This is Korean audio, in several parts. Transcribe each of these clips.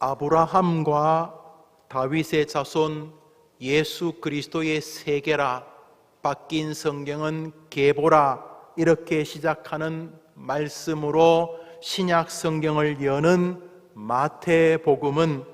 아브라함과 다윗의 자손 예수 그리스도의 세계라, 바뀐 성경은 계보라, 이렇게 시작하는 말씀으로 신약 성경을 여는 마태복음은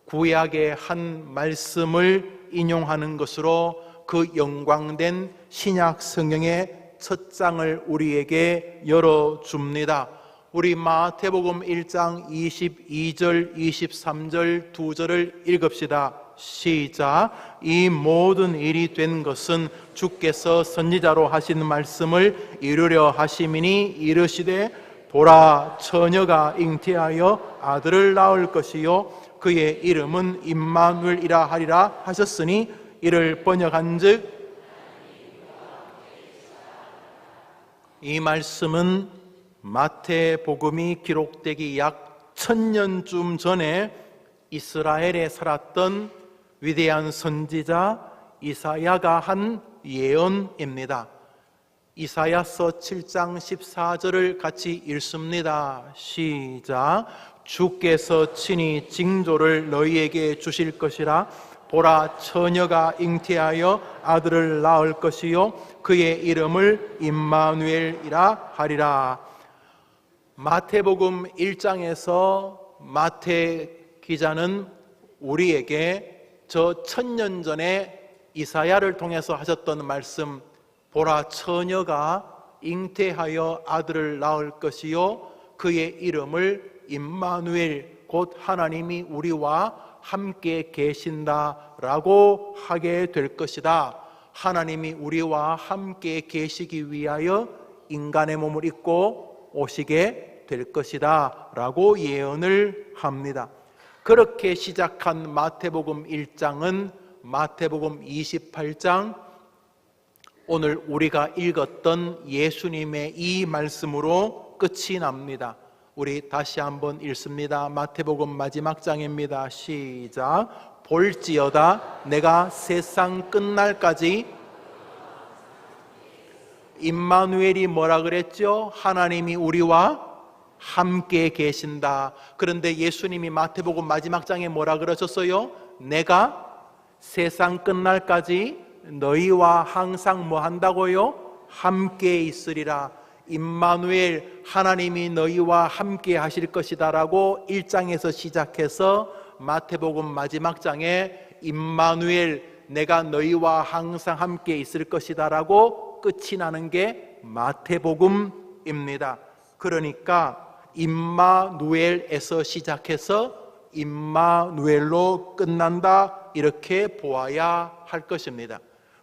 구약의 한 말씀을 인용하는 것으로 그 영광된 신약 성경의 첫 장을 우리에게 열어줍니다. 우리 마태복음 1장 22절, 23절 두 절을 읽읍시다. 시작. 이 모든 일이 된 것은 주께서 선지자로 하신 말씀을 이루려 하심이니 이르시되 보라, 처녀가 잉태하여 아들을 낳을 것이요 그의 이름은 임마누엘이라 하리라 하셨으니 이를 번역한즉, 이 말씀은 마태복음이 기록되기 약 1000년쯤 전에 이스라엘에 살았던 위대한 선지자 이사야가 한 예언입니다. 이사야서 7장 14절을 같이 읽습니다. 시작. 주께서 친히 징조를 너희에게 주실 것이라. 보라, 처녀가 잉태하여 아들을 낳을 것이요 그의 이름을 임마누엘이라 하리라. 마태복음 1장에서 마태 기자는 우리에게 저 1000년 전에 이사야를 통해서 하셨던 말씀, 보라, 처녀가 잉태하여 아들을 낳을 것이요 그의 이름을 임마누엘, 곧 하나님이 우리와 함께 계신다라고 하게 될 것이다. 하나님이 우리와 함께 계시기 위하여 인간의 몸을 입고 오시게 될 것이다 라고 예언을 합니다. 그렇게 시작한 마태복음 1장은 마태복음 28장, 오늘 우리가 읽었던 예수님의 이 말씀으로 끝이 납니다. 우리 다시 한번 읽습니다. 마태복음 마지막 장입니다. 시작. 볼지어다 내가 세상 끝날까지, 임마누엘이 뭐라 그랬죠? 하나님이 우리와 함께 계신다. 그런데 예수님이 마태복음 마지막 장에 뭐라 그러셨어요? 내가 세상 끝날까지 너희와 항상 뭐 한다고요? 함께 있으리라. 임마누엘, 하나님이 너희와 함께 하실 것이다 라고 1장에서 시작해서 마태복음 마지막 장에 임마누엘, 내가 너희와 항상 함께 있을 것이다 라고 끝이 나는 게 마태복음입니다. 그러니까 임마누엘에서 시작해서 임마누엘로 끝난다, 이렇게 보아야 할 것입니다.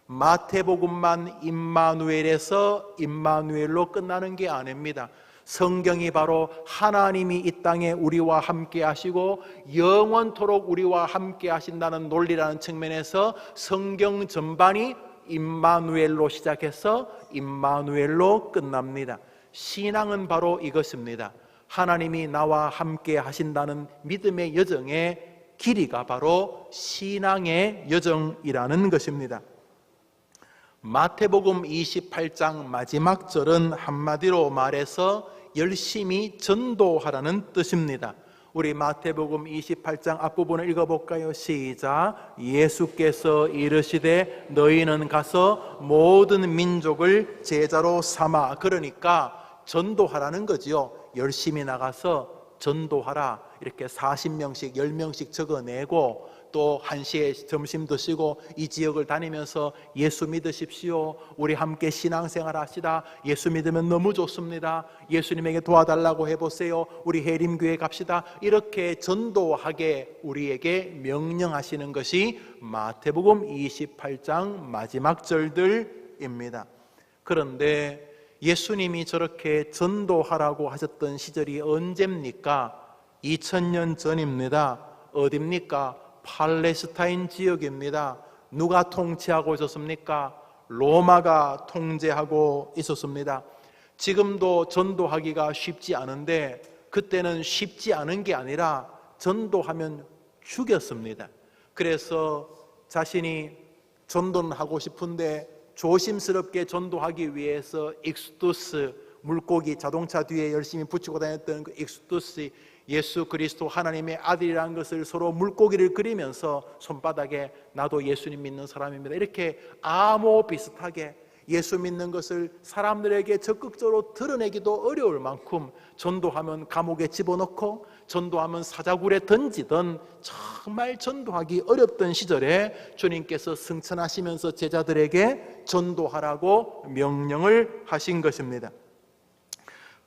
마태복음만 임마누엘에서 임마누엘로 끝나는 게 아닙니다. 성경이 바로 하나님이 이 땅에 우리와 함께 하시고 영원토록 우리와 함께 하신다는 논리라는 측면에서 성경 전반이 임마누엘로 시작해서 임마누엘로 끝납니다. 신앙은 바로 이것입니다. 하나님이 나와 함께 하신다는 믿음의 여정의 길이가 바로 신앙의 여정이라는 것입니다. 마태복음 28장 마지막 절은 한마디로 말해서 열심히 전도하라는 뜻입니다. 우리 마태복음 28장 앞부분을 읽어볼까요? 시작. 예수께서 이르시되 너희는 가서 모든 민족을 제자로 삼아. 그러니까 전도하라는 거지요. 열심히 나가서 전도하라. 이렇게 40명씩 10명씩 적어내고 또 1시에 점심 드시고 이 지역을 다니면서 예수 믿으십시오. 우리 함께 신앙생활 하시다. 예수 믿으면 너무 좋습니다. 예수님에게 도와달라고 해보세요. 우리 해림교회 갑시다. 이렇게 전도하게 우리에게 명령하시는 것이 마태복음 28장 마지막 절들입니다. 그런데 예수님이 저렇게 전도하라고 하셨던 시절이 언제입니까? 2000년 전입니다. 어디입니까? 팔레스타인 지역입니다. 누가 통치하고 있었습니까? 로마가 통제하고 있었습니다. 지금도 전도하기가 쉽지 않은데 그때는 쉽지 않은 게 아니라 전도하면 죽였습니다. 그래서 자신이 전도는 하고 싶은데 조심스럽게 전도하기 위해서 익스투스, 물고기 자동차 뒤에 열심히 붙이고 다녔던 그 익스투스, 예수 그리스도 하나님의 아들이라는 것을 서로 물고기를 그리면서 손바닥에 나도 예수님 믿는 사람입니다, 이렇게 암호 비슷하게 예수 믿는 것을 사람들에게 적극적으로 드러내기도 어려울 만큼 전도하면 감옥에 집어넣고 전도하면 사자굴에 던지던 정말 전도하기 어렵던 시절에 주님께서 승천하시면서 제자들에게 전도하라고 명령을 하신 것입니다.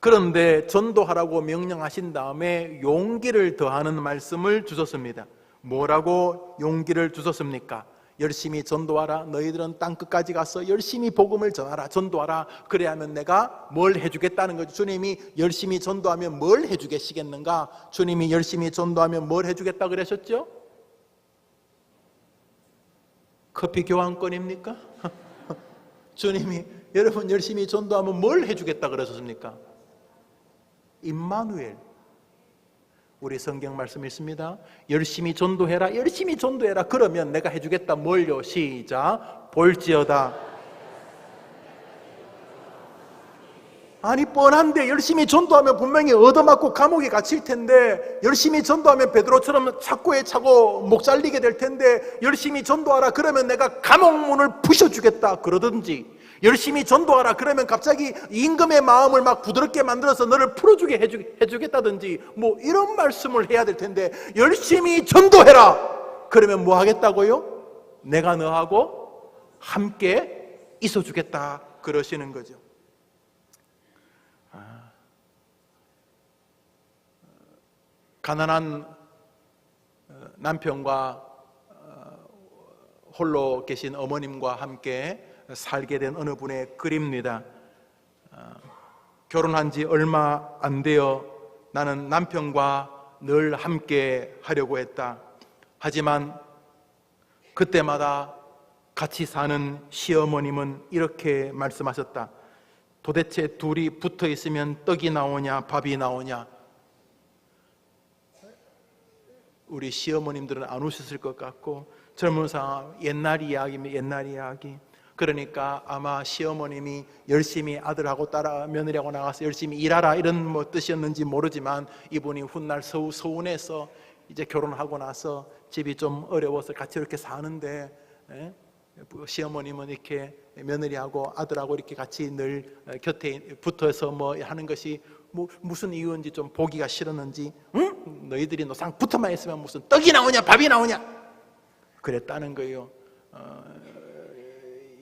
그런데 전도하라고 명령하신 다음에 용기를 더하는 말씀을 주셨습니다. 뭐라고 용기를 주셨습니까? 열심히 전도하라. 너희들은 땅끝까지 가서 열심히 복음을 전하라. 전도하라. 그래야면 내가 뭘 해주겠다는 거죠. 주님이 열심히 전도하면 뭘 해주겠시겠는가? 주님이 열심히 전도하면 뭘 해주겠다 그러셨죠? 커피 교환권입니까? 주님이 여러분 열심히 전도하면 뭘 해주겠다 그러셨습니까? 임마누엘. 우리 성경 말씀 있습니다. 열심히 전도해라. 열심히 전도해라. 그러면 내가 해주겠다. 뭘요? 시작. 볼지어다. 아니 뻔한데 열심히 전도하면 분명히 얻어맞고 감옥에 갇힐 텐데, 열심히 전도하면 베드로처럼 착고에 차고 목 잘리게 될 텐데, 열심히 전도하라 그러면 내가 감옥문을 부셔주겠다 그러든지, 열심히 전도하라 그러면 갑자기 임금의 마음을 막 부드럽게 만들어서 너를 풀어주게 해주겠다든지 뭐 이런 말씀을 해야 될 텐데, 열심히 전도해라 그러면 뭐 하겠다고요? 내가 너하고 함께 있어주겠다 그러시는 거죠. 가난한 남편과 홀로 계신 어머님과 함께 살게 된 어느 분의 글입니다. 결혼한 지 얼마 안 되어 나는 남편과 늘 함께 하려고 했다. 하지만 그때마다 같이 사는 시어머님은 이렇게 말씀하셨다. 도대체 둘이 붙어 있으면 떡이 나오냐 밥이 나오냐. 우리 시어머님들은 안 웃으실 것 같고, 젊은 사람 옛날 이야기입니다. 옛날 이야기. 그러니까 아마 시어머님이 열심히 아들하고 딸 며느리하고 나가서 열심히 일하라 이런 뭐 뜻이었는지 모르지만, 이분이 훗날 서운해서 이제 결혼하고 나서 집이 좀 어려워서 같이 이렇게 사는데, 시어머님은 이렇게 며느리하고 아들하고 이렇게 같이 늘 곁에 붙어서 뭐 하는 것이 뭐 무슨 이유인지 좀 보기가 싫었는지, 응? 너희들이 노상 붙어만 있으면 무슨 떡이 나오냐 밥이 나오냐 그랬다는 거예요.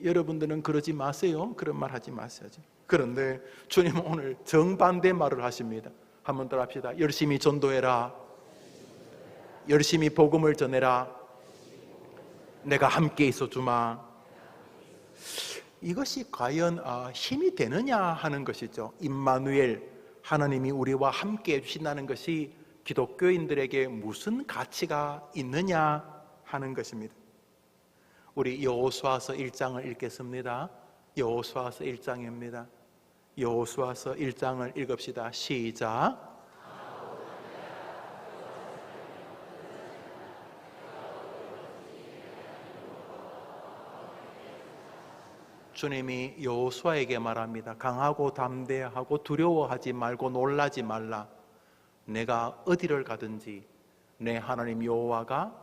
여러분들은 그러지 마세요. 그런 말 하지 마세요. 그런데 주님은 오늘 정반대 말을 하십니다. 한번 더 합시다. 열심히 전도해라. 열심히 복음을 전해라. 내가 함께 있어 주마. 이것이 과연 힘이 되느냐 하는 것이죠. 임마누엘, 하나님이 우리와 함께 해주신다는 것이 기독교인들에게 무슨 가치가 있느냐 하는 것입니다. 우리 여호수아서 1장을 읽겠습니다. 여호수아서 1장입니다. 여호수아서 1장을 읽읍시다. 시작. 주님이 여호수아에게 말합니다. 강하고 담대하고 두려워하지 말고 놀라지 말라. 내가 어디를 가든지 내 하나님 여호와가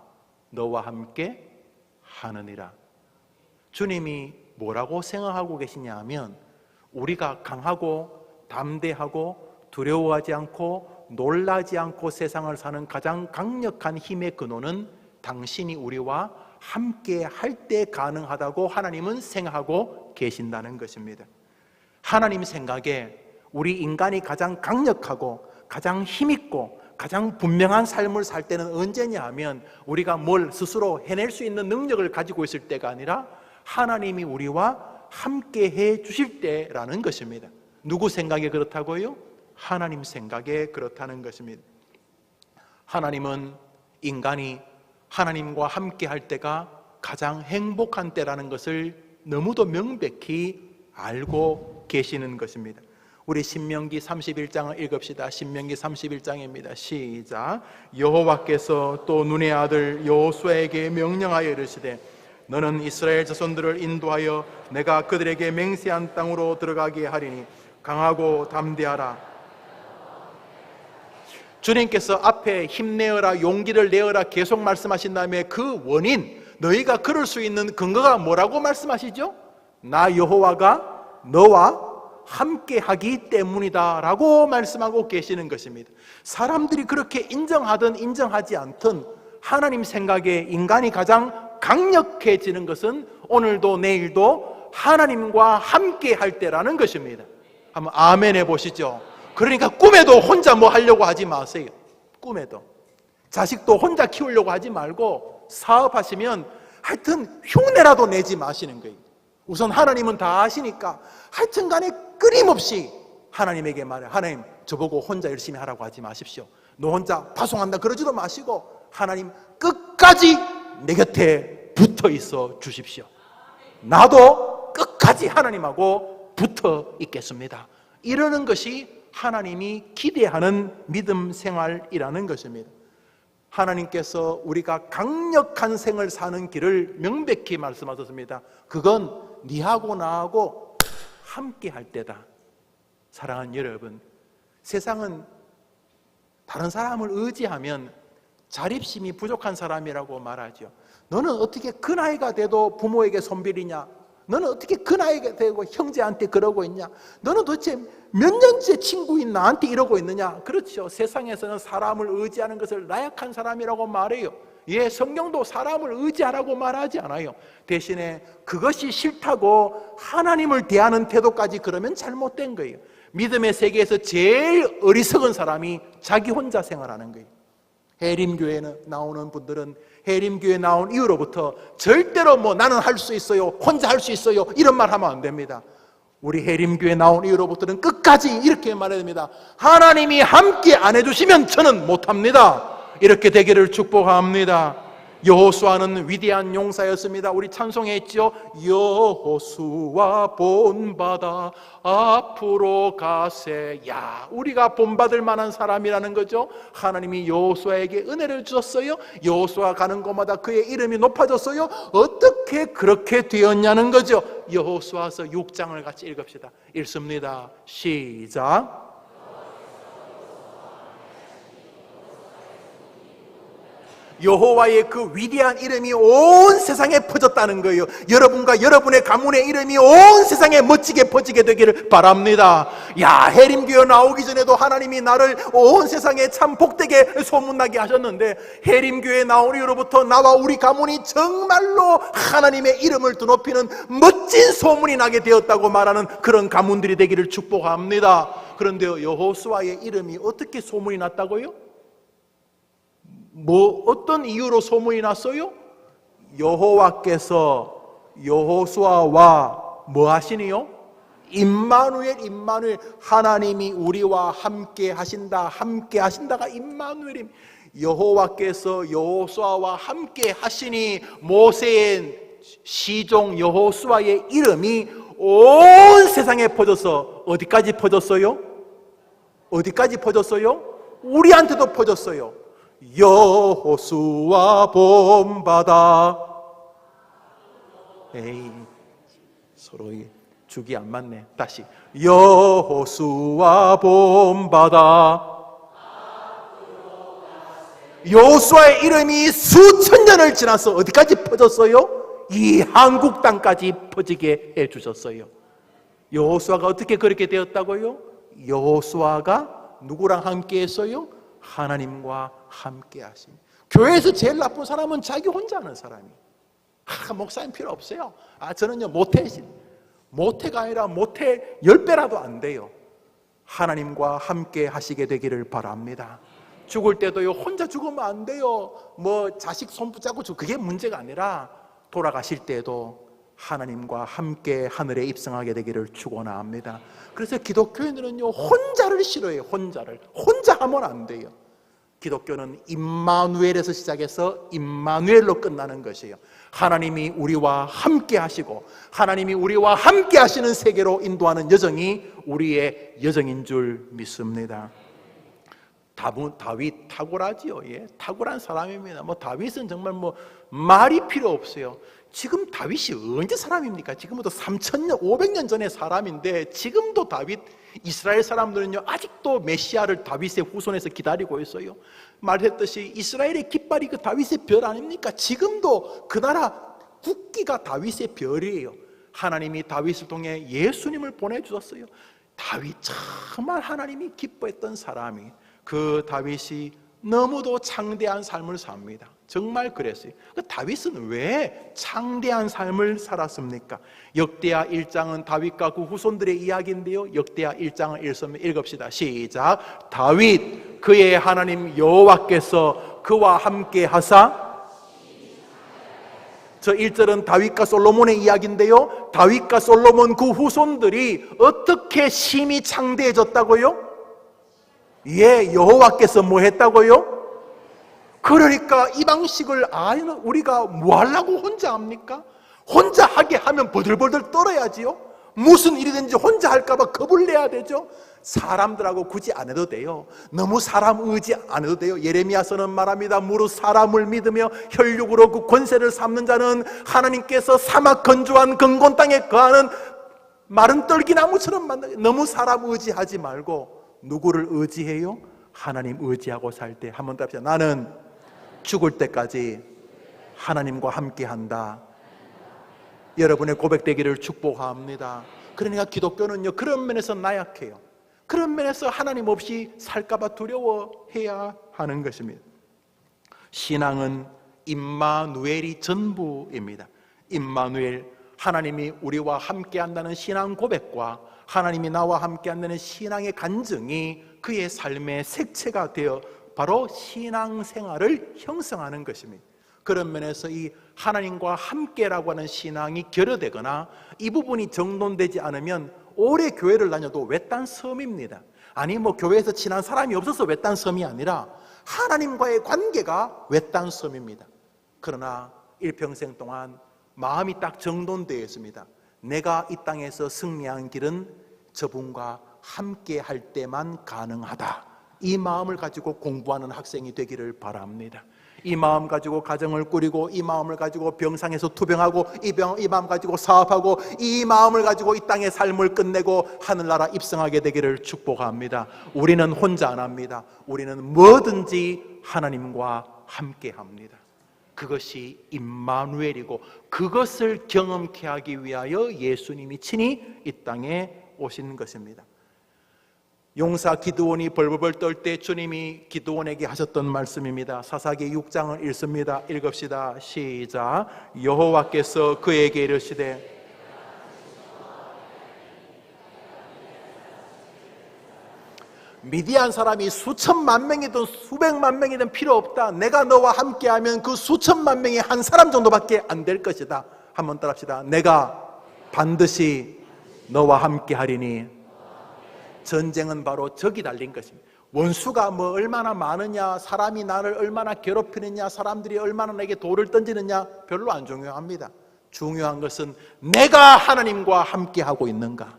너와 함께 하느니라. 주님이 뭐라고 생각하고 계시냐 하면, 우리가 강하고 담대하고 두려워하지 않고 놀라지 않고 세상을 사는 가장 강력한 힘의 근원은 당신이 우리와 함께 할 때 가능하다고 하나님은 생각하고 계신다는 것입니다. 하나님 생각에 우리 인간이 가장 강력하고 가장 힘있고 가장 분명한 삶을 살 때는 언제냐 하면, 우리가 뭘 스스로 해낼 수 있는 능력을 가지고 있을 때가 아니라 하나님이 우리와 함께 해 주실 때라는 것입니다. 누구 생각에 그렇다고요? 하나님 생각에 그렇다는 것입니다. 하나님은 인간이 하나님과 함께 할 때가 가장 행복한 때라는 것을 너무도 명백히 알고 계시는 것입니다. 우리 신명기 31장을 읽읍시다. 신명기 31장입니다. 시작. 여호와께서 또 눈의 아들 여호수아에게 명령하여 이르시되, 너는 이스라엘 자손들을 인도하여 내가 그들에게 맹세한 땅으로 들어가게 하리니 강하고 담대하라. 주님께서 앞에 힘내어라, 용기를 내어라 계속 말씀하신 다음에 그 원인, 너희가 그럴 수 있는 근거가 뭐라고 말씀하시죠? 나 여호와가 너와 함께하기 때문이다 라고 말씀하고 계시는 것입니다. 사람들이 그렇게 인정하든 인정하지 않든 하나님 생각에 인간이 가장 강력해지는 것은 오늘도 내일도 하나님과 함께할 때라는 것입니다. 한번 아멘 해보시죠. 그러니까 꿈에도 혼자 뭐 하려고 하지 마세요. 꿈에도 자식도 혼자 키우려고 하지 말고 사업하시면 하여튼 흉내라도 내지 마시는 거예요. 우선 하나님은 다 아시니까 하여튼 간에 끊임없이 하나님에게 말해요. 하나님, 저보고 혼자 열심히 하라고 하지 마십시오. 너 혼자 파송한다 그러지도 마시고 하나님 끝까지 내 곁에 붙어 있어 주십시오. 나도 끝까지 하나님하고 붙어 있겠습니다. 이러는 것이 하나님이 기대하는 믿음 생활이라는 것입니다. 하나님께서 우리가 강력한 생을 사는 길을 명백히 말씀하셨습니다. 그건 니하고 나하고 함께 할 때다. 사랑하는 여러분, 세상은 다른 사람을 의지하면 자립심이 부족한 사람이라고 말하죠. 너는 어떻게 그 나이가 돼도 부모에게 손빌이냐? 너는 어떻게 그 나이가 되고 형제한테 그러고 있냐? 너는 도대체 몇 년째 친구인 나한테 이러고 있느냐? 그렇죠. 세상에서는 사람을 의지하는 것을 나약한 사람이라고 말해요. 예, 성경도 사람을 의지하라고 말하지 않아요. 대신에 그것이 싫다고 하나님을 대하는 태도까지 그러면 잘못된 거예요. 믿음의 세계에서 제일 어리석은 사람이 자기 혼자 생활하는 거예요. 해림교회에 나오는 분들은 해림교회에 나온 이후로부터 절대로 뭐 나는 할 수 있어요, 혼자 할 수 있어요 이런 말 하면 안 됩니다. 우리 해림교회에 나온 이후로부터는 끝까지 이렇게 말해야 됩니다. 하나님이 함께 안 해주시면 저는 못합니다. 이렇게 되기를 축복합니다. 여호수아는 위대한 용사였습니다. 우리 찬송했죠. 여호수아 본받아 앞으로 가세. 야, 우리가 본받을 만한 사람이라는 거죠. 하나님이 여호수아에게 은혜를 주셨어요. 여호수아 가는 곳마다 그의 이름이 높아졌어요. 어떻게 그렇게 되었냐는 거죠. 여호수아서 6장을 같이 읽읍시다. 읽습니다. 시작. 여호와의 그 위대한 이름이 온 세상에 퍼졌다는 거예요. 여러분과 여러분의 가문의 이름이 온 세상에 멋지게 퍼지게 되기를 바랍니다. 야, 해림교회 나오기 전에도 하나님이 나를 온 세상에 참 복되게 소문나게 하셨는데 해림교회 나온 이후로부터 나와 우리 가문이 정말로 하나님의 이름을 드높이는 멋진 소문이 나게 되었다고 말하는 그런 가문들이 되기를 축복합니다. 그런데 여호수아의 이름이 어떻게 소문이 났다고요? 뭐 어떤 이유로 소문이 났어요? 여호와께서 여호수아와 뭐 하시니요? 임마누엘, 임마누엘, 하나님이 우리와 함께 하신다. 함께 하신다가 임마누엘임. 여호와께서 여호수아와 함께 하시니 모세의 시종 여호수아의 이름이 온 세상에 퍼져서 어디까지 퍼졌어요? 어디까지 퍼졌어요? 우리한테도 퍼졌어요. 여호수아 본받아. 에이, 서로 죽이 안 맞네. 다시 여호수아 본받아. 여호수아의 이름이 수천 년을 지나서 어디까지 퍼졌어요? 이 한국 땅까지 퍼지게 해주셨어요. 여호수아가 어떻게 그렇게 되었다고요? 여호수아가 누구랑 함께 했어요? 하나님과 함께 하심. 교회에서 제일 나쁜 사람은 자기 혼자 하는 사람이. 목사님 필요 없어요. 저는요 모태가 아니라 모태 10배라도 안 돼요. 하나님과 함께 하시게 되기를 바랍니다. 죽을 때도요 혼자 죽으면 안 돼요. 뭐 자식 손 붙잡고 그게 문제가 아니라 돌아가실 때도 하나님과 함께 하늘에 입성하게 되기를 축원합니다. 그래서 기독교인들은요 혼자를 싫어해요. 혼자 하면 안 돼요. 기독교는 임마누엘에서 시작해서 임마누엘로 끝나는 것이에요. 하나님이 우리와 함께 하시고 하나님이 우리와 함께 하시는 세계로 인도하는 여정이 우리의 여정인 줄 믿습니다. 다윗 탁월하지요. 예, 탁월한 사람입니다. 다윗은 정말 말이 필요 없어요. 지금 다윗이 언제 사람입니까? 지금부터 3,000년, 500년 전의 사람인데 지금도 다윗 이스라엘 사람들은요 아직도 메시아를 다윗의 후손에서 기다리고 있어요. 말했듯이 이스라엘의 깃발이 그 다윗의 별 아닙니까? 지금도 그 나라 국기가 다윗의 별이에요. 하나님이 다윗을 통해 예수님을 보내주셨어요. 다윗 정말 하나님이 기뻐했던 사람이, 그 다윗이 너무도 창대한 삶을 삽니다. 정말 그랬어요. 그 다윗은 왜 창대한 삶을 살았습니까? 역대하 1장은 다윗과 그 후손들의 이야기인데요, 역대하 1장을 읽읍시다. 시작. 다윗 그의 하나님 여호와께서 그와 함께 하사, 저 1절은 다윗과 솔로몬의 이야기인데요, 다윗과 솔로몬 그 후손들이 어떻게 심히 창대해졌다고요? 예, 여호와께서 뭐 했다고요? 그러니까 이 방식을 우리가 뭐 하려고 혼자 합니까? 혼자 하게 하면 버들버들 떨어야지요. 무슨 일이든지 혼자 할까봐 겁을 내야 되죠. 사람들하고 굳이 안 해도 돼요. 너무 사람 의지 안 해도 돼요. 예레미야서는 말합니다. 무릇 사람을 믿으며 혈육으로 그 권세를 삼는 자는 하나님께서 사막 건조한 근곤 땅에 거하는 마른 떨기나무처럼 만나. 너무 사람 의지하지 말고 누구를 의지해요? 하나님 의지하고 살 때 한번 답시다. 나는 죽을 때까지 하나님과 함께한다. 여러분의 고백되기를 축복합니다. 그러니까 기독교는요 그런 면에서 나약해요. 그런 면에서 하나님 없이 살까봐 두려워해야 하는 것입니다. 신앙은 임마누엘이 전부입니다. 임마누엘, 하나님이 우리와 함께한다는 신앙 고백과 하나님이 나와 함께한다는 신앙의 간증이 그의 삶의 색채가 되어 바로 신앙생활을 형성하는 것입니다. 그런 면에서 이 하나님과 함께라고 하는 신앙이 결여되거나 이 부분이 정돈되지 않으면 오래 교회를 다녀도 외딴 섬입니다. 아니 뭐 교회에서 친한 사람이 없어서 외딴 섬이 아니라 하나님과의 관계가 외딴 섬입니다. 그러나 일평생 동안 마음이 딱 정돈되어 있습니다. 내가 이 땅에서 승리한 길은 저분과 함께 할 때만 가능하다. 이 마음을 가지고 공부하는 학생이 되기를 바랍니다. 이 마음 가지고 가정을 꾸리고, 이 마음을 가지고 병상에서 투병하고, 이 마음 가지고 사업하고, 이 마음을 가지고 이 땅의 삶을 끝내고 하늘나라 입성하게 되기를 축복합니다. 우리는 혼자 안 합니다. 우리는 뭐든지 하나님과 함께 합니다. 그것이 임마누엘이고, 그것을 경험케 하기 위하여 예수님이 친히 이 땅에 오신 것입니다. 용사 기드온이 벌벌벌 떨 때 주님이 기드온에게 하셨던 말씀입니다. 사사기 6장을 읽습니다. 읽읍시다. 시작. 여호와께서 그에게 이르시되, 미디안 사람이 수천만 명이든 수백만 명이든 필요 없다. 내가 너와 함께하면 그 수천만 명의 한 사람 정도밖에 안 될 것이다. 한번 따라합시다. 내가 반드시 너와 함께하리니. 전쟁은 바로 적이 달린 것입니다. 원수가 뭐 얼마나 많으냐, 사람이 나를 얼마나 괴롭히느냐, 사람들이 얼마나 내게 돌을 던지느냐 별로 안 중요합니다. 중요한 것은 내가 하나님과 함께하고 있는가,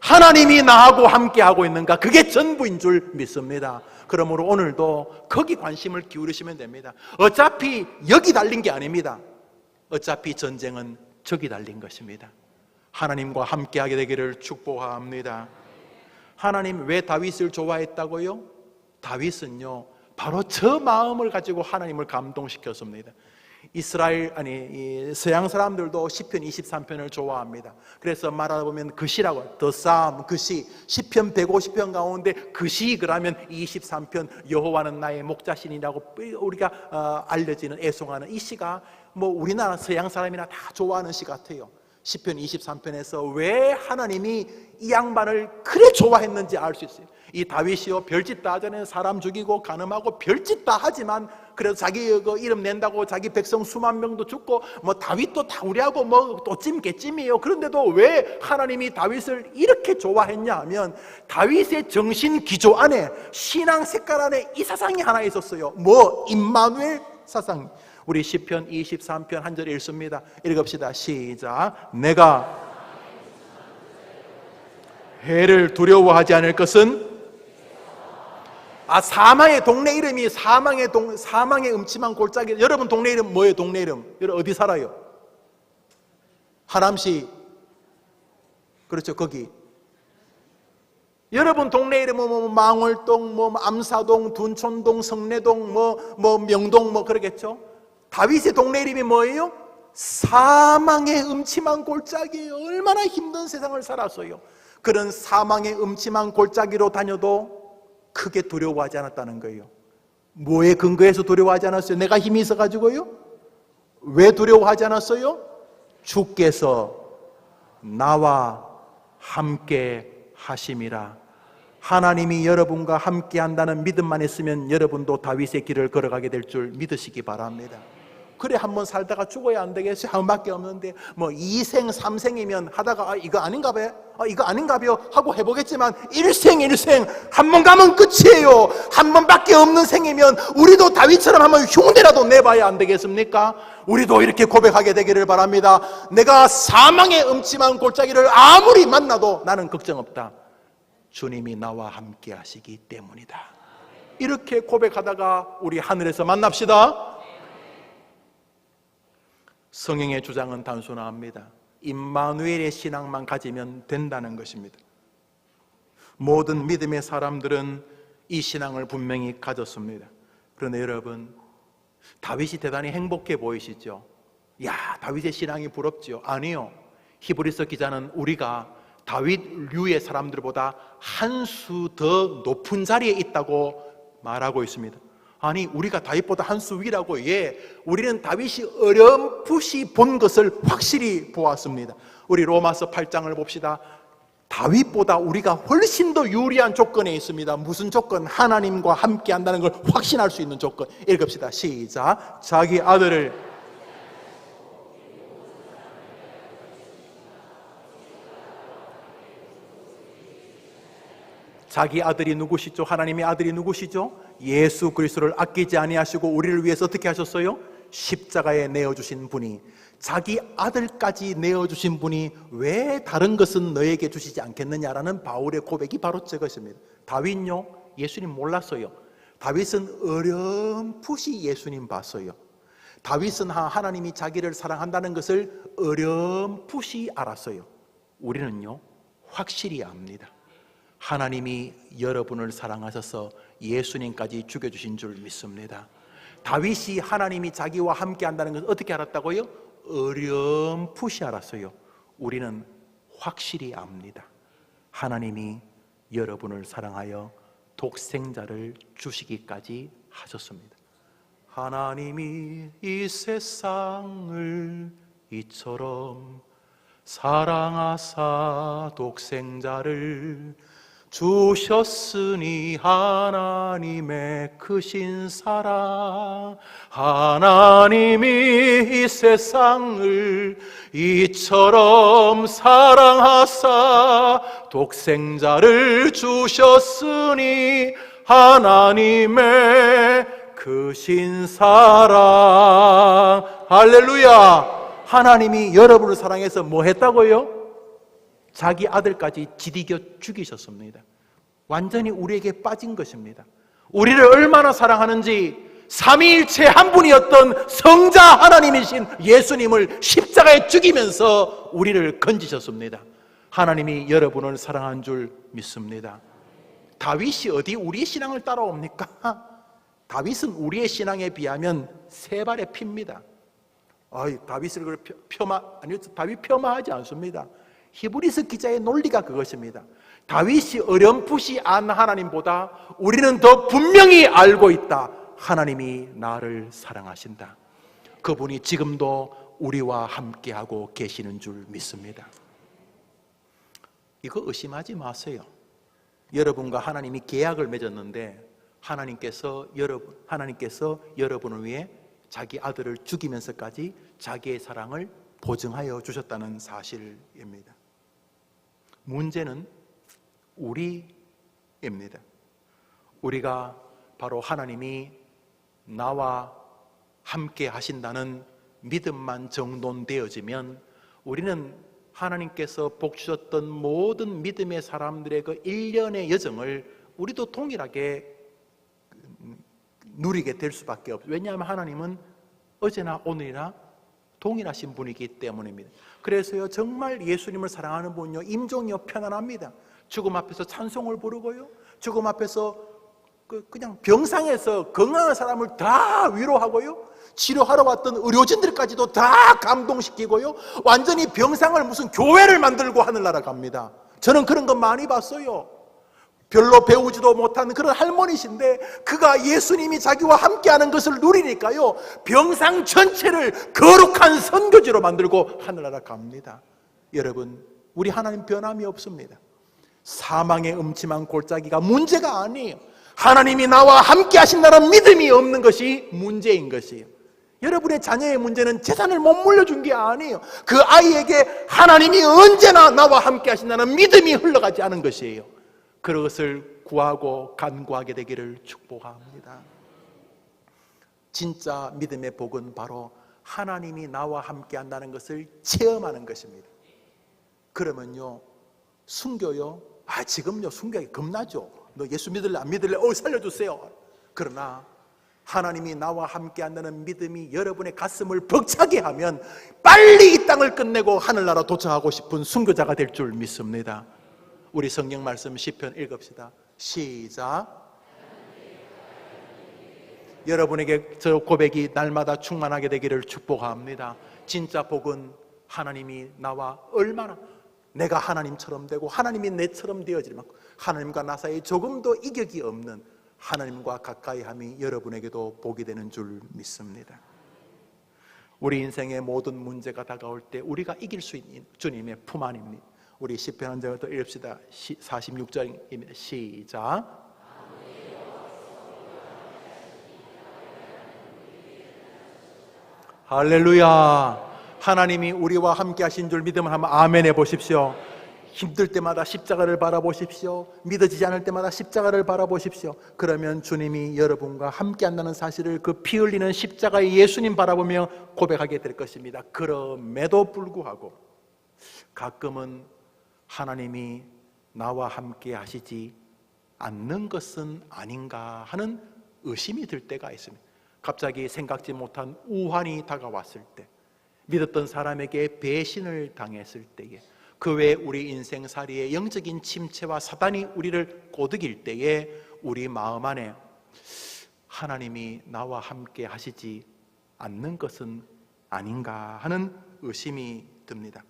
하나님이 나하고 함께하고 있는가, 그게 전부인 줄 믿습니다. 그러므로 오늘도 거기 관심을 기울이시면 됩니다. 어차피 여기 달린 게 아닙니다. 어차피 전쟁은 저기 달린 것입니다. 하나님과 함께하게 되기를 축복합니다. 하나님 왜 다윗을 좋아했다고요? 다윗은요 바로 저 마음을 가지고 하나님을 감동시켰습니다. 서양 사람들도 시편 23편을 좋아합니다. 그래서 말하다 보면 그 시라고, The Psalm, 그 시, 시편 150편 가운데 그 시, 그러면 23편 여호와는 나의 목자신이라고 우리가 알려지는, 애송하는 이 시가 뭐 우리나라 서양 사람이나 다 좋아하는 시 같아요. 시편 23편에서 왜 하나님이 이 양반을 그래 좋아했는지 알 수 있어요. 이 다윗이요 별짓 다 하잖아요. 사람 죽이고 간음하고 별짓 다 하지만 그래도 자기 그 이름 낸다고 자기 백성 수만 명도 죽고, 뭐 다윗도 다 우리하고 뭐 또찜 개찜이에요. 그런데도 왜 하나님이 다윗을 이렇게 좋아했냐 하면 다윗의 정신 기조 안에, 신앙 색깔 안에 이 사상이 하나 있었어요. 뭐 임마누엘 사상. 우리 시편 23편 한 절 읽습니다. 읽읍시다. 시작. 내가 해를 두려워하지 않을 것은, 사망의 동네 이름이 사망의 음침한 골짜기. 여러분 동네 이름 뭐예요? 동네 이름 여러분 어디 살아요? 하남시. 그렇죠. 거기 여러분 동네 이름은 뭐 망월동, 뭐 암사동, 둔촌동, 성내동, 뭐 명동 뭐 그러겠죠. 다윗의 동네 이름이 뭐예요? 사망의 음침한 골짜기예요. 얼마나 힘든 세상을 살았어요. 그런 사망의 음침한 골짜기로 다녀도 크게 두려워하지 않았다는 거예요. 뭐에 근거해서 두려워하지 않았어요? 내가 힘이 있어가지고요? 왜 두려워하지 않았어요? 주께서 나와 함께 하심이라. 하나님이 여러분과 함께 한다는 믿음만 있으면 여러분도 다윗의 길을 걸어가게 될 줄 믿으시기 바랍니다. 그래 한번 살다가 죽어야 안 되겠어요? 한 밖에 없는데 뭐 2생 3생이면 하다가 이거 아닌가 봐요? 이거 아닌가 봐요? 하고 해보겠지만 일생 한 번 가면 끝이에요. 한 번밖에 없는 생이면 우리도 다윗처럼 한번 흉내라도 내봐야 안 되겠습니까? 우리도 이렇게 고백하게 되기를 바랍니다. 내가 사망의 음침한 골짜기를 아무리 만나도 나는 걱정 없다. 주님이 나와 함께 하시기 때문이다. 이렇게 고백하다가 우리 하늘에서 만납시다. 성경의 주장은 단순합니다. 임마누엘의 신앙만 가지면 된다는 것입니다. 모든 믿음의 사람들은 이 신앙을 분명히 가졌습니다. 그런데 여러분, 다윗이 대단히 행복해 보이시죠? 야, 다윗의 신앙이 부럽지요? 아니요. 히브리서 기자는 우리가 다윗류의 사람들보다 한 수 더 높은 자리에 있다고 말하고 있습니다. 아니, 우리가 다윗보다 한 수 위라고. 예, 우리는 다윗이 어렴풋이 본 것을 확실히 보았습니다. 우리 로마서 8장을 봅시다. 다윗보다 우리가 훨씬 더 유리한 조건에 있습니다. 무슨 조건? 하나님과 함께 한다는 걸 확신할 수 있는 조건. 읽읍시다. 시작. 자기 아들을 자기 아들이 누구시죠? 하나님의 아들이 누구시죠? 예수 그리스도를 아끼지 아니하시고 우리를 위해서 어떻게 하셨어요? 십자가에 내어주신 분이, 자기 아들까지 내어주신 분이 왜 다른 것은 너에게 주시지 않겠느냐라는 바울의 고백이 바로 저것입니다. 다윗요? 예수님 몰랐어요. 다윗은 어렴풋이 예수님 봤어요. 다윗은 하나님이 자기를 사랑한다는 것을 어렴풋이 알았어요. 우리는요, 확실히 압니다. 하나님이 여러분을 사랑하셔서 예수님까지 죽여주신 줄 믿습니다. 다윗이 하나님이 자기와 함께 한다는 것을 어떻게 알았다고요? 어렴풋이 알았어요. 우리는 확실히 압니다. 하나님이 여러분을 사랑하여 독생자를 주시기까지 하셨습니다. 하나님이 이 세상을 이처럼 사랑하사 독생자를 주셨으니 하나님의 크신 사랑, 하나님이 이 세상을 이처럼 사랑하사 독생자를 주셨으니 하나님의 크신 사랑. 할렐루야. 하나님이 여러분을 사랑해서 뭐 했다고요? 자기 아들까지 지디겨 죽이셨습니다. 완전히 우리에게 빠진 것입니다. 우리를 얼마나 사랑하는지 삼위일체 한 분이었던 성자 하나님이신 예수님을 십자가에 죽이면서 우리를 건지셨습니다. 하나님이 여러분을 사랑한 줄 믿습니다. 다윗이 어디 우리의 신앙을 따라옵니까? 다윗은 우리의 신앙에 비하면 세 발의 피입니다. 다윗을 다윗 폄하하지 않습니다. 히브리서 기자의 논리가 그것입니다. 다윗이 어렴풋이 안 하나님보다 우리는 더 분명히 알고 있다. 하나님이 나를 사랑하신다. 그분이 지금도 우리와 함께하고 계시는 줄 믿습니다. 이거 의심하지 마세요. 여러분과 하나님이 계약을 맺었는데 하나님께서 여러분을 위해 자기 아들을 죽이면서까지 자기의 사랑을 보증하여 주셨다는 사실입니다. 문제는 우리입니다. 우리가 바로 하나님이 나와 함께 하신다는 믿음만 정돈되어지면 우리는 하나님께서 복 주셨던 모든 믿음의 사람들의 그 일련의 여정을 우리도 동일하게 누리게 될 수밖에 없어요. 왜냐하면 하나님은 어제나 오늘이나 동일하신 분이기 때문입니다. 그래서요, 정말 예수님을 사랑하는 분은요, 임종이요 편안합니다. 죽음 앞에서 찬송을 부르고요, 죽음 앞에서 그냥 병상에서 건강한 사람을 다 위로하고요, 치료하러 왔던 의료진들까지도 다 감동시키고요, 완전히 병상을 무슨 교회를 만들고 하늘나라 갑니다. 저는 그런 거 많이 봤어요. 별로 배우지도 못한 그런 할머니신데 그가 예수님이 자기와 함께하는 것을 누리니까요, 병상 전체를 거룩한 선교지로 만들고 하늘나라 갑니다. 여러분, 우리 하나님 변함이 없습니다. 사망의 음침한 골짜기가 문제가 아니에요. 하나님이 나와 함께 하신다는 믿음이 없는 것이 문제인 것이에요. 여러분의 자녀의 문제는 재산을 못 물려준 게 아니에요. 그 아이에게 하나님이 언제나 나와 함께 하신다는 믿음이 흘러가지 않은 것이에요. 그것을 구하고 간구하게 되기를 축복합니다. 진짜 믿음의 복은 바로 하나님이 나와 함께 한다는 것을 체험하는 것입니다. 그러면요, 순교요, 지금요 순교하기 겁나죠. 너 예수 믿을래 안 믿을래? 살려주세요. 그러나 하나님이 나와 함께 한다는 믿음이 여러분의 가슴을 벅차게 하면 빨리 이 땅을 끝내고 하늘나라 도착하고 싶은 순교자가 될 줄 믿습니다. 우리 성경 말씀 시편 읽읍시다. 시작. 여러분에게 저 고백이 날마다 충만하게 되기를 축복합니다. 진짜 복은 하나님이 나와 얼마나, 내가 하나님처럼 되고 하나님이 내처럼 되어지면 하나님과 나 사이에 조금도 이격이 없는 하나님과 가까이함이 여러분에게도 복이 되는 줄 믿습니다. 우리 인생의 모든 문제가 다가올 때 우리가 이길 수 있는 주님의 품 안입니다. 우리 시편 한 장을 또 읽읍시다. 46절입니다. 시작. 할렐루야. 하나님이 우리와 함께 하신 줄 믿으면 한번 아멘 해보십시오. 힘들 때마다 십자가를 바라보십시오. 믿어지지 않을 때마다 십자가를 바라보십시오. 그러면 주님이 여러분과 함께 한다는 사실을 그 피 흘리는 십자가의 예수님 바라보며 고백하게 될 것입니다. 그럼에도 불구하고 가끔은 하나님이 나와 함께 하시지 않는 것은 아닌가 하는 의심이 들 때가 있습니다. 갑자기 생각지 못한 우환이 다가왔을 때, 믿었던 사람에게 배신을 당했을 때에, 그 외에 우리 인생살이의 영적인 침체와 사단이 우리를 꼬드길 때에 우리 마음 안에 하나님이 나와 함께 하시지 않는 것은 아닌가 하는 의심이 듭니다.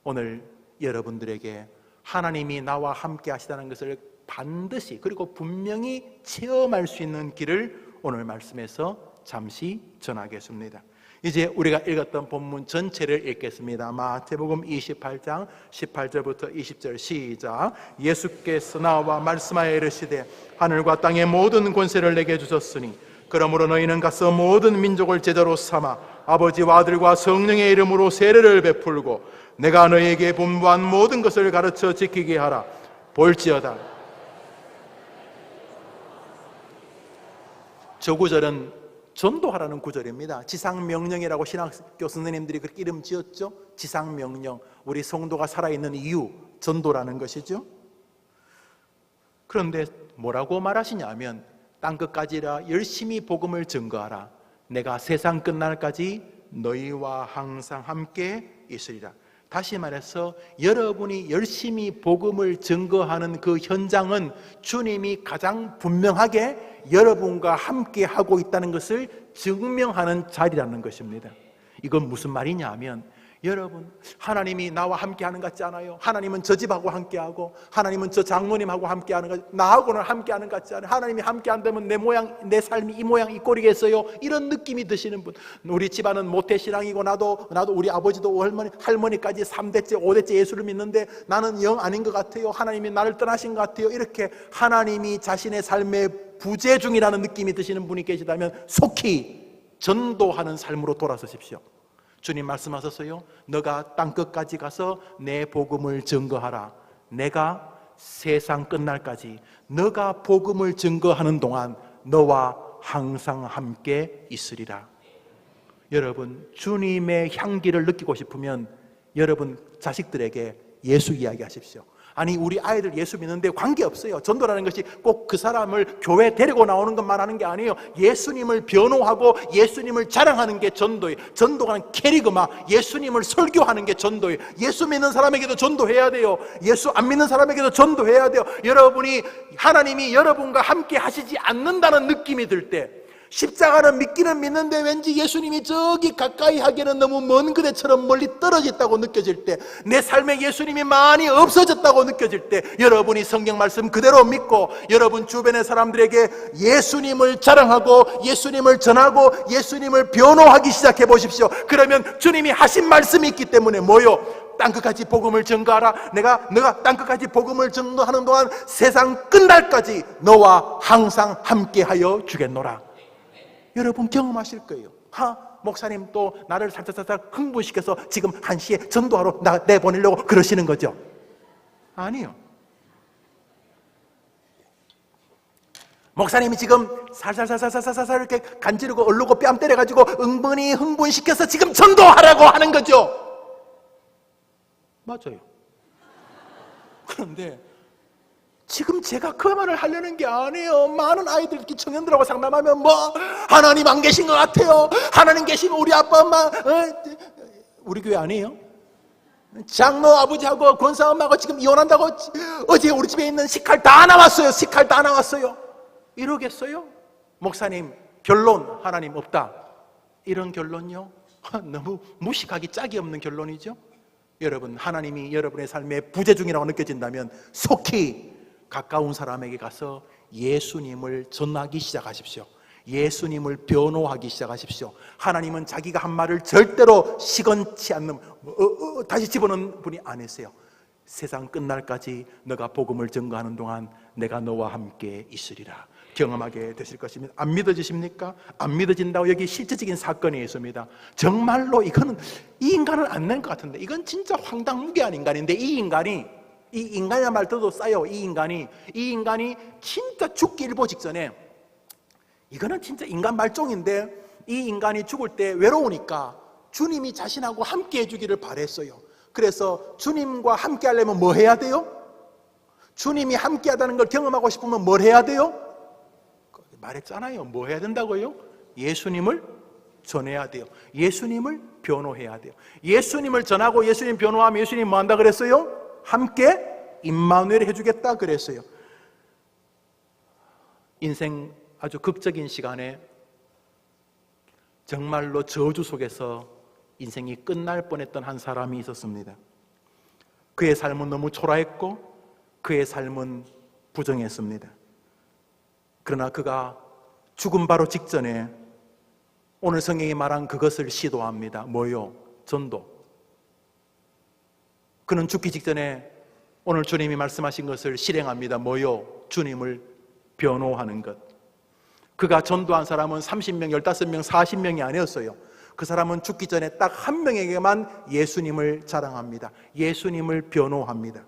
오늘 여러분들에게 하나님이 나와 함께 하시다는 것을 반드시 그리고 분명히 체험할 수 있는 길을 오늘 말씀에서 잠시 전하겠습니다. 이제 우리가 읽었던 본문 전체를 읽겠습니다. 마태복음 28장 18절부터 20절 시작. 예수께서 나와 말씀하여 이르시되 하늘과 땅의 모든 권세를 내게 주셨으니 그러므로 너희는 가서 모든 민족을 제자로 삼아 아버지와 아들과 성령의 이름으로 세례를 베풀고 내가 너희에게 분부한 모든 것을 가르쳐 지키게 하라. 볼지어다. 저 구절은 전도하라는 구절입니다. 지상명령이라고 신학교 선생님들이 그렇게 이름 지었죠. 지상명령, 우리 성도가 살아있는 이유, 전도라는 것이죠. 그런데 뭐라고 말하시냐면 땅끝까지라 열심히 복음을 증거하라. 내가 세상 끝날까지 너희와 항상 함께 있으리라. 다시 말해서 여러분이 열심히 복음을 증거하는 그 현장은 주님이 가장 분명하게 여러분과 함께 하고 있다는 것을 증명하는 자리라는 것입니다. 이건 무슨 말이냐 하면, 여러분, 하나님이 나와 함께 하는 것 같지 않아요? 하나님은 저 집하고 함께 하고 하나님은 저 장모님하고 함께 하는 것, 나하고는 함께 하는 것 같지 않아요? 하나님이 함께 한다면 내 모양, 내 삶이 이 모양 이 꼴이겠어요? 이런 느낌이 드시는 분, 우리 집안은 모태신앙이고 나도 우리 아버지도 할머니까지 3대째 5대째 예수를 믿는데 나는 영 아닌 것 같아요. 하나님이 나를 떠나신 것 같아요. 이렇게 하나님이 자신의 삶의 부재 중이라는 느낌이 드시는 분이 계시다면 속히 전도하는 삶으로 돌아서십시오. 주님 말씀하셨어요. 너가 땅끝까지 가서 내 복음을 증거하라. 내가 세상 끝날까지 너가 복음을 증거하는 동안 너와 항상 함께 있으리라. 여러분, 주님의 향기를 느끼고 싶으면 여러분 자식들에게 예수 이야기하십시오. 아니 우리 아이들 예수 믿는데 관계없어요. 전도라는 것이 꼭 그 사람을 교회 데리고 나오는 것만 하는 게 아니에요. 예수님을 변호하고 예수님을 자랑하는 게 전도예요. 전도가 캐리그마, 예수님을 설교하는 게 전도예요. 예수 믿는 사람에게도 전도해야 돼요. 예수 안 믿는 사람에게도 전도해야 돼요. 여러분이 하나님이 여러분과 함께 하시지 않는다는 느낌이 들 때, 십자가는 믿기는 믿는데 왠지 예수님이 저기 가까이 하기에는 너무 먼 그대처럼 멀리 떨어졌다고 느껴질 때, 내 삶에 예수님이 많이 없어졌다고 느껴질 때, 여러분이 성경 말씀 그대로 믿고 여러분 주변의 사람들에게 예수님을 자랑하고 예수님을 전하고 예수님을 변호하기 시작해 보십시오. 그러면 주님이 하신 말씀이 있기 때문에 뭐요? 땅끝까지 복음을 전가하라. 너가 땅끝까지 복음을 전도하는 동안 세상 끝날까지 너와 항상 함께하여 주겠노라. 여러분 경험하실 거예요. 목사님 또 나를 살짝 흥분시켜서 지금 1시에 전도하러 내보내려고 그러시는 거죠? 아니요. 목사님이 지금 살살살살살살 이렇게 간지르고 얼르고 뺨 때려가지고 은근히 흥분시켜서 지금 전도하라고 하는 거죠? 맞아요. 그런데 지금 제가 그 말을 하려는 게 아니에요. 많은 아이들, 청년들하고 상담하면 하나님 안 계신 것 같아요. 하나님 계시면 우리 아빠 엄마 우리 교회 아니에요? 장로 아버지하고 권사 엄마하고 지금 이혼한다고 어제 우리 집에 있는 식칼 다 나왔어요. 식칼 다 나왔어요. 이러겠어요? 목사님 결론 하나님 없다, 이런 결론요? 너무 무식하기 짝이 없는 결론이죠. 여러분, 하나님이 여러분의 삶에 부재 중이라고 느껴진다면 속히 가까운 사람에게 가서 예수님을 전하기 시작하십시오. 예수님을 변호하기 시작하십시오. 하나님은 자기가 한 말을 절대로 시건치 않는 다시 집어넣는 분이 아니세요. 세상 끝날까지 너가 복음을 전거하는 동안 내가 너와 함께 있으리라 경험하게 되실 것입니다. 안 믿어지십니까? 안 믿어진다고 여기 실제적인 사건이 있습니다. 정말로 이거는 이 인간은 안 낸 것 같은데, 이건 진짜 황당무계한 인간인데, 이 인간이란 말 들어도 싸요. 이 인간이 진짜 죽기 일보 직전에, 이거는 진짜 인간 말종인데, 이 인간이 죽을 때 외로우니까 주님이 자신하고 함께 해주기를 바랬어요. 그래서 주님과 함께 하려면 뭐 해야 돼요? 주님이 함께 하다는 걸 경험하고 싶으면 뭘 해야 돼요? 말했잖아요. 뭐 해야 된다고요? 예수님을 전해야 돼요. 예수님을 변호해야 돼요. 예수님을 전하고 예수님 변호하면 예수님 뭐 한다 그랬어요? 함께 임마누엘 해주겠다 그랬어요. 인생 아주 극적인 시간에 정말로 저주 속에서 인생이 끝날 뻔했던 한 사람이 있었습니다. 그의 삶은 너무 초라했고 그의 삶은 부정했습니다. 그러나 그가 죽음 바로 직전에 오늘 성경이 말한 그것을 시도합니다. 뭐요? 전도. 그는 죽기 직전에 오늘 주님이 말씀하신 것을 실행합니다. 뭐요? 주님을 변호하는 것. 그가 전도한 사람은 30명, 15명, 40명이 아니었어요. 그 사람은 죽기 전에 딱 한 명에게만 예수님을 자랑합니다. 예수님을 변호합니다.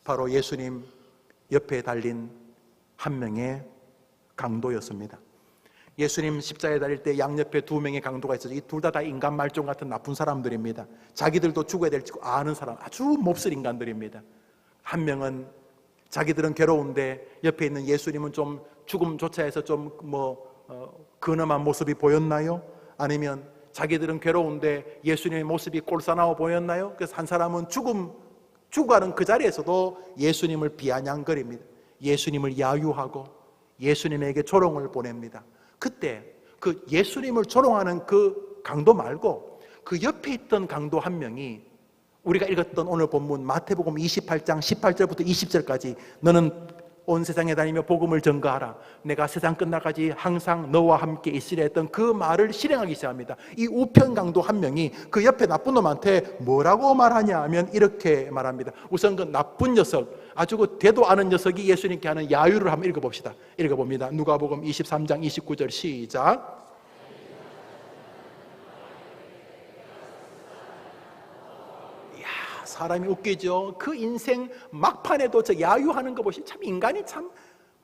바로 예수님 옆에 달린 한 명의 강도였습니다. 예수님 십자가에 달릴 때 양옆에 2명의 강도가 있었죠. 이 둘 다 인간 말종 같은 나쁜 사람들입니다. 자기들도 죽어야 될 줄 아는 사람, 아주 몹쓸 인간들입니다. 한 명은 자기들은 괴로운데 옆에 있는 예수님은 좀 죽음조차해서 좀 근엄한 모습이 보였나요? 아니면 자기들은 괴로운데 예수님의 모습이 꼴사나워 보였나요? 그래서 한 사람은 죽어가는 그 자리에서도 예수님을 비아냥거립니다. 예수님을 야유하고 예수님에게 조롱을 보냅니다. 그때 그 예수님을 조롱하는 그 강도 말고 그 옆에 있던 강도 한 명이 우리가 읽었던 오늘 본문 마태복음 28장 18절부터 20절까지 너는 온 세상에 다니며 복음을 전가하라. 내가 세상 끝날까지 항상 너와 함께 있으려 했던 그 말을 실행하기 시작합니다. 이 우편 강도 한 명이 그 옆에 나쁜 놈한테 뭐라고 말하냐 하면 이렇게 말합니다. 우선 그 나쁜 녀석, 아주 그 대도 않은 녀석이 예수님께 하는 야유를 한번 읽어봅시다. 읽어봅니다. 누가복음 23장 29절 시작. 사람이 웃기죠. 그 인생 막판에도 저 야유하는 거 보시면 참 인간이 참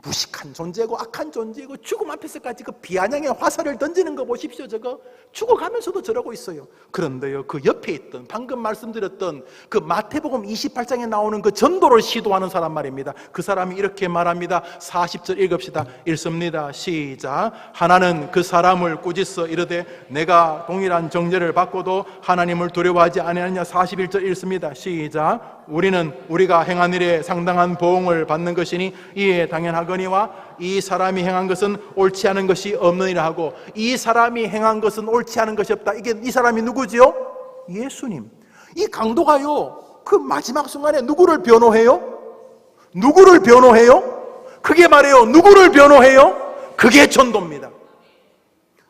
무식한 존재고 악한 존재고 죽음 앞에서까지 그 비아냥의 화살을 던지는 거 보십시오. 저거 죽어가면서도 저러고 있어요. 그런데요, 그 옆에 있던 방금 말씀드렸던 그 마태복음 28장에 나오는 그 전도를 시도하는 사람 말입니다. 그 사람이 이렇게 말합니다. 40절 읽읍시다. 읽습니다. 시작. 하나는 그 사람을 꾸짖어 이르되 내가 동일한 정죄를 받고도 하나님을 두려워하지 아니하느냐. 41절 읽습니다. 시작. 우리는 우리가 행한 일에 상당한 보응을 받는 것이니 이에 당연하거니와 이 사람이 행한 것은 옳지 않은 것이 없느니라 하고, 이 사람이 행한 것은 옳지 않은 것이 없다. 이 사람이 누구지요? 예수님. 이 강도가요, 그 마지막 순간에 누구를 변호해요? 누구를 변호해요? 그게 말이에요. 누구를 변호해요? 그게 전도입니다.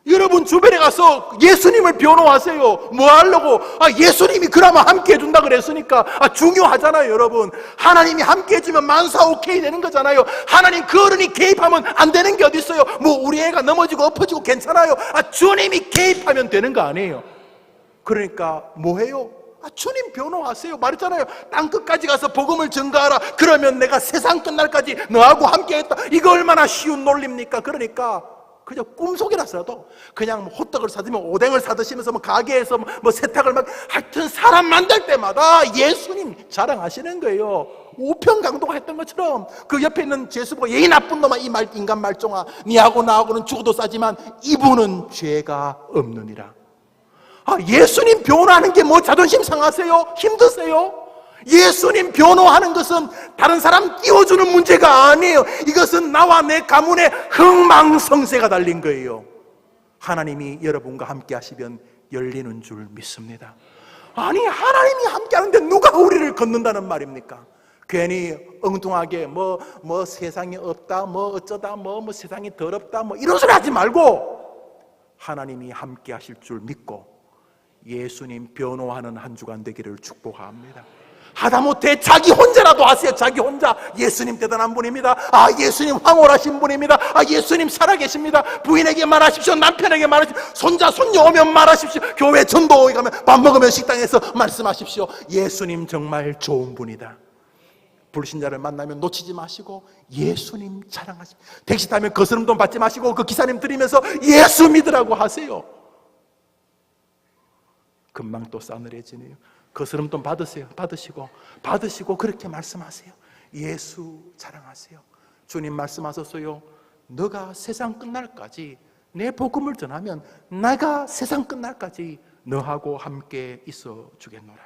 여러분 주변에 가서 예수님을 변호하세요. 뭐 하려고? 예수님이 그나마 함께 해준다 그랬으니까 중요하잖아요. 여러분, 하나님이 함께 해주면 만사 오케이 되는 거잖아요. 하나님 그 어른이 개입하면 안 되는 게 어디 있어요? 뭐 우리 애가 넘어지고 엎어지고 괜찮아요. 주님이 개입하면 되는 거 아니에요. 그러니까 뭐 해요? 주님 변호하세요. 말했잖아요. 땅끝까지 가서 복음을 전가하라. 그러면 내가 세상 끝날까지 너하고 함께 했다. 이거 얼마나 쉬운 논리입니까? 그러니까 그저 꿈속이라서라도 그냥 뭐 호떡을 사드시면 오뎅을 사드시면서 뭐 가게에서 뭐 세탁을 막 하여튼 사람 만날 때마다 예수님 자랑하시는 거예요. 우편강도가 했던 것처럼 그 옆에 있는 죄수 보고 예의 나쁜 놈아, 이 인간 말종아, 니하고 나하고는 죽어도 싸지만 이분은 죄가 없느니라. 예수님 변호하는 게 뭐 자존심 상하세요? 힘드세요? 예수님 변호하는 것은 다른 사람 띄워주는 문제가 아니에요. 이것은 나와 내 가문의 흥망성쇠가 달린 거예요. 하나님이 여러분과 함께 하시면 열리는 줄 믿습니다. 아니, 하나님이 함께 하는데 누가 우리를 걷는다는 말입니까? 괜히 엉뚱하게 뭐 세상에 없다, 뭐 어쩌다, 뭐 세상이 더럽다, 뭐 이런 소리 하지 말고 하나님이 함께 하실 줄 믿고 예수님 변호하는 한 주간 되기를 축복합니다. 하다못해 자기 혼자라도 하세요. 자기 혼자. 예수님 대단한 분입니다. 예수님 황홀하신 분입니다. 예수님 살아계십니다. 부인에게 말하십시오. 남편에게 말하십시오. 손자 손녀 오면 말하십시오. 교회 전도회 가면 밥 먹으면 식당에서 말씀하십시오. 예수님 정말 좋은 분이다. 불신자를 만나면 놓치지 마시고 예수님 자랑하십시오. 택시 타면 거스름돈 받지 마시고 그 기사님 드리면서 예수 믿으라고 하세요. 금방 또 싸늘해지네요. 거스름돈 받으시고 그렇게 말씀하세요. 예수 자랑하세요. 주님 말씀하셨어요. 너가 세상 끝날까지 내 복음을 전하면 내가 세상 끝날까지 너하고 함께 있어 주겠노라.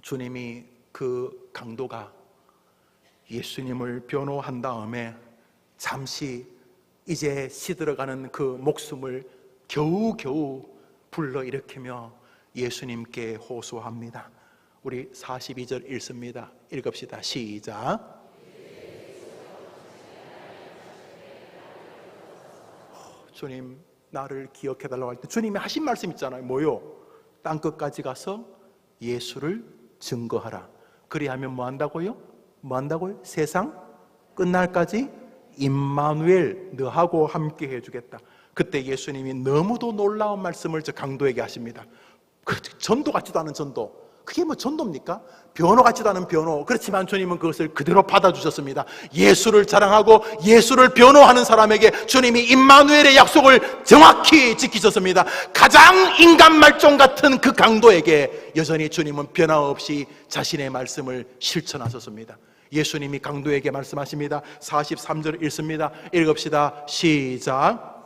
주님이 그 강도가 예수님을 변호한 다음에 잠시 이제 시들어가는 그 목숨을 겨우겨우 불러일으키며 예수님께 호소합니다. 우리 42절 읽습니다. 읽읍시다. 시작. 주님 나를 기억해달라고 할 때 주님이 하신 말씀 있잖아요. 뭐요? 땅끝까지 가서 예수를 증거하라. 그리하면 뭐 한다고요? 세상 끝날까지 임마누엘 너하고 함께 해주겠다. 그때 예수님이 너무도 놀라운 말씀을 저 강도에게 하십니다. 전도 같지도 않은 전도. 그게 뭐 전도입니까? 변호 같지도 않은 변호. 그렇지만 주님은 그것을 그대로 받아주셨습니다. 예수를 자랑하고 예수를 변호하는 사람에게 주님이 임마누엘의 약속을 정확히 지키셨습니다. 가장 인간 말종 같은 그 강도에게 여전히 주님은 변함없이 자신의 말씀을 실천하셨습니다. 예수님이 강도에게 말씀하십니다. 43절 읽습니다. 읽읍시다. 시작.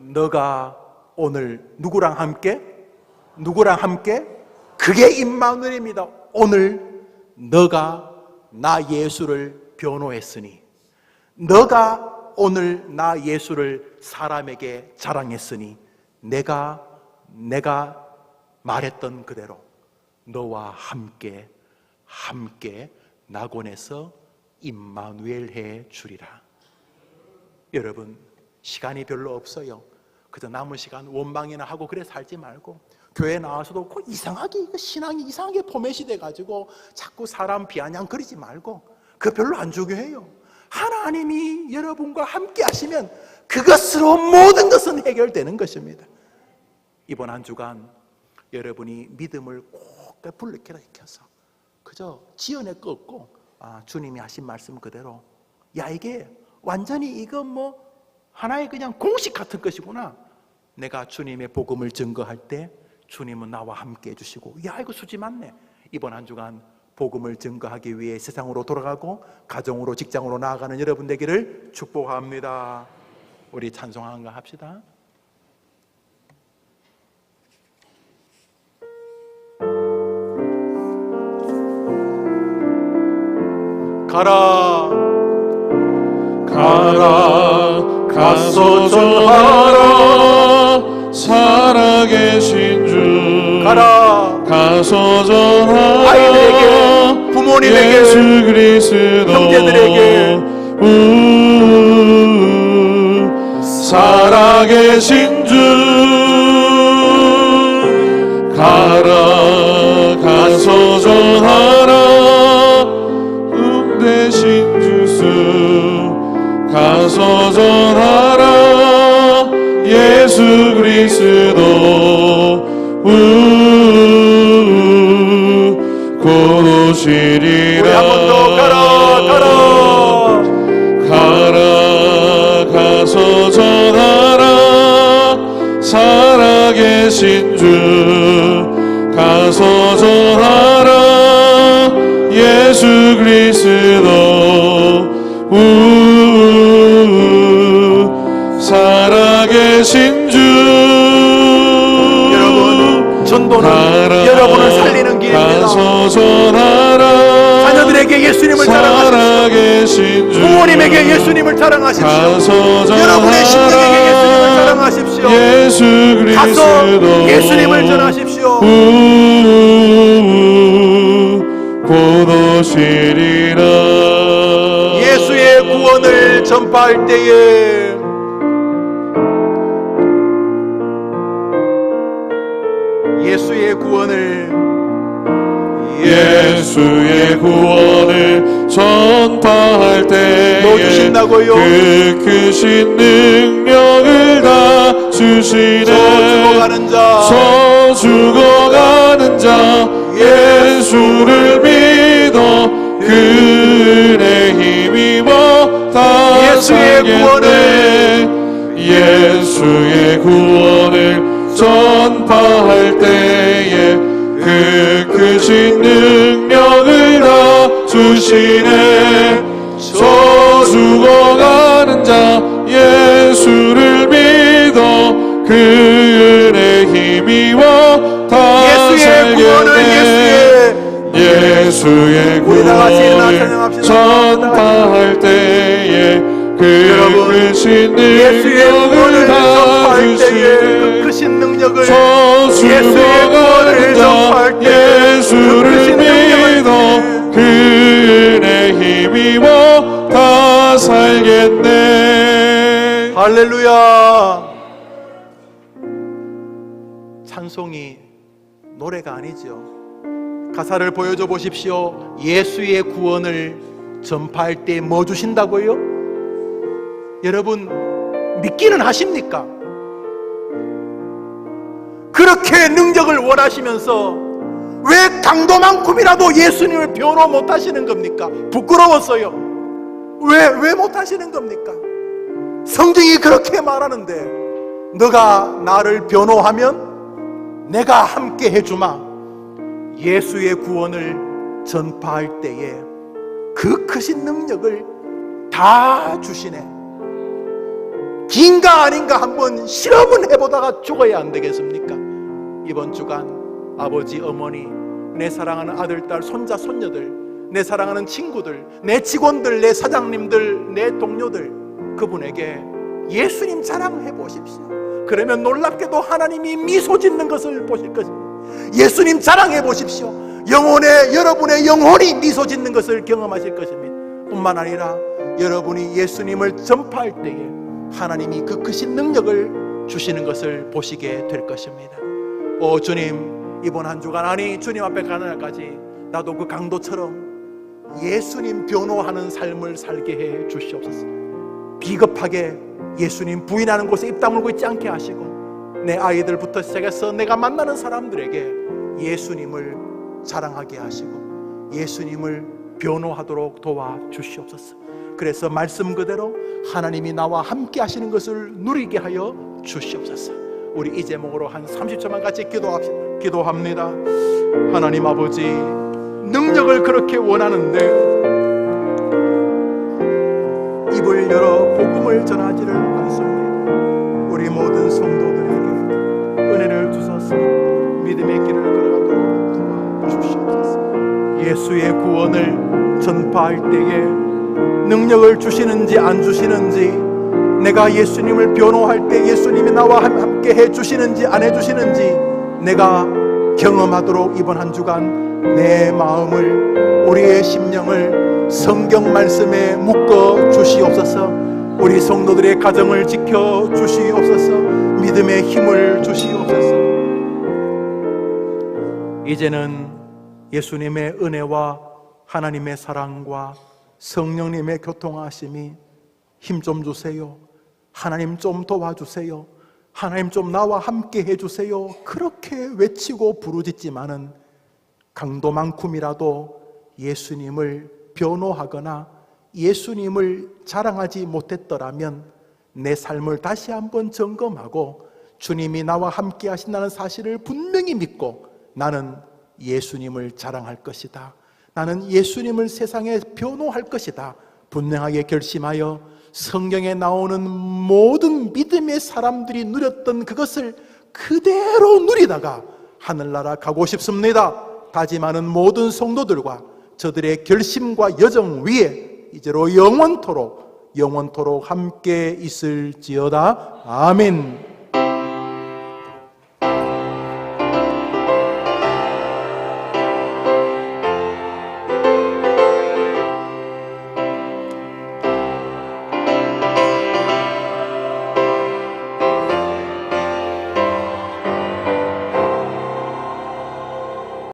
너가 오늘 누구랑 함께? 그게 임마누엘입니다. 오늘 너가 나 예수를 변호했으니, 너가 오늘 나 예수를 사람에게 자랑했으니 내가 말했던 그대로 너와 함께 낙원에서 임마누엘 해 주리라. 여러분, 시간이 별로 없어요. 그저 남은 시간 원망이나 하고 그래 살지 말고, 교회 나와서도 이상하게 신앙이 이상하게 포맷이 돼가지고 자꾸 사람 비아냥거리지 말고, 그거 별로 안 중요해요. 하나님이 여러분과 함께 하시면 그것으로 모든 것은 해결되는 것입니다. 이번 한 주간 여러분이 믿음을 꼭 불러켜서 그저 지어낼 거 없고 주님이 하신 말씀 그대로 이게 완전히 이건 뭐 하나의 그냥 공식 같은 것이구나. 내가 주님의 복음을 증거할 때 주님은 나와 함께 해주시고 이거 수지 많네. 이번 한 주간 복음을 증거하기 위해 세상으로 돌아가고 가정으로 직장으로 나아가는 여러분 되기를 축복합니다. 우리 찬송 한가 합시다. 가라 가라 가서 전하라 살아계신 주 가라 가서 전하라 아이들에게 부모님에게 예수 그리스도 형제들에게 살아계신 주 가라 가서 전하라 대신 주수 가서 전하라 예수 그리스도 곧 오시리라. 한 번 더 가라 가서 전하라 살아계신 주 가서 전하라 예수 그리스도 살아계신 주. 여러분 전도는 여러분을 살리는 길입니다. 자녀들에게 예수님을 자랑하십시오. 부모님에게 예수님을 자랑하십시오. 여러분의 심령에게 예수님을 자랑하십시오. 가서 예수님을 전하십시오. 곧 오시리라. 예수의 구원을 전파할 때에 예수의 구원을 전파할 때에 뭐 주신다고요? 그 크신 능력을 다 주시네. 서 죽어가는 자 예수를 믿어 그 은혜 힘입어 다 예수의 구원을 전파할 때에 그 크신 능력을 다 주시네. 서 죽어가는 자 예수를 믿어 그 은혜 힘입어 다 예수의 구원을 전파할 때에 그 크신 능력을 다 주시네. 서 죽어가는 자 예수를 믿어 그 은혜 힘입어 다 살겠네. 할렐루야. 찬송이 노래가 아니죠. 가사를 보여줘 보십시오. 예수의 구원을 전파할 때 뭐 주신다고요? 여러분 믿기는 하십니까? 그렇게 능력을 원하시면서 왜 강도만큼이라도 예수님을 변호 못하시는 겁니까? 부끄러웠어요. 왜 못하시는 겁니까? 성경이 그렇게 말하는데 너가 나를 변호하면 내가 함께 해주마. 예수의 구원을 전파할 때에 그 크신 능력을 다 주시네. 긴가 아닌가 한번 실험은 해보다가 죽어야 안 되겠습니까? 이번 주간 아버지, 어머니, 내 사랑하는 아들, 딸, 손자, 손녀들, 내 사랑하는 친구들, 내 직원들, 내 사장님들, 내 동료들, 그분에게 예수님 자랑해 보십시오. 그러면 놀랍게도 하나님이 미소 짓는 것을 보실 것입니다. 예수님 자랑해 보십시오. 여러분의 영혼이 미소 짓는 것을 경험하실 것입니다. 뿐만 아니라 여러분이 예수님을 전파할 때에 하나님이 그 크신 능력을 주시는 것을 보시게 될 것입니다. 오 주님, 이번 한 주간 아니 주님 앞에 가는 날까지 나도 그 강도처럼 예수님 변호하는 삶을 살게 해 주시옵소서. 비겁하게 예수님 부인하는 곳에 입 다물고 있지 않게 하시고 내 아이들부터 시작해서 내가 만나는 사람들에게 예수님을 자랑하게 하시고 예수님을 변호하도록 도와주시옵소서. 그래서 말씀 그대로 하나님이 나와 함께 하시는 것을 누리게 하여 주시옵소서. 우리 이 제목으로 한 30초만 같이 기도합니다. 하나님 아버지, 능력을 그렇게 원하는데 입을 열어 복음을 전하지를 않습니다. 우리 모든 성도들에게 은혜를 주셔서 믿음의 길을 걸어가도록 도와주시옵소서. 예수의 구원을 전파할 때에 능력을 주시는지 안 주시는지, 내가 예수님을 변호할 때 예수님이 나와 함께 해주시는지 안 해주시는지 내가 경험하도록 이번 한 주간 내 마음을, 우리의 심령을 성경 말씀에 묶어 주시옵소서. 우리 성도들의 가정을 지켜 주시옵소서. 믿음의 힘을 주시옵소서. 이제는 예수님의 은혜와 하나님의 사랑과 성령님의 교통하심이 힘 좀 주세요. 하나님 좀 도와주세요. 하나님 좀 나와 함께 해주세요. 그렇게 외치고 부르짖지만은 강도만큼이라도 예수님을 변호하거나 예수님을 자랑하지 못했더라면 내 삶을 다시 한번 점검하고 주님이 나와 함께 하신다는 사실을 분명히 믿고 나는 예수님을 자랑할 것이다, 나는 예수님을 세상에 변호할 것이다 분명하게 결심하여 성경에 나오는 모든 믿음의 사람들이 누렸던 그것을 그대로 누리다가 하늘나라 가고 싶습니다 다짐하는 모든 성도들과 저들의 결심과 여정 위에 이제로 영원토록 함께 있을지어다. 아멘.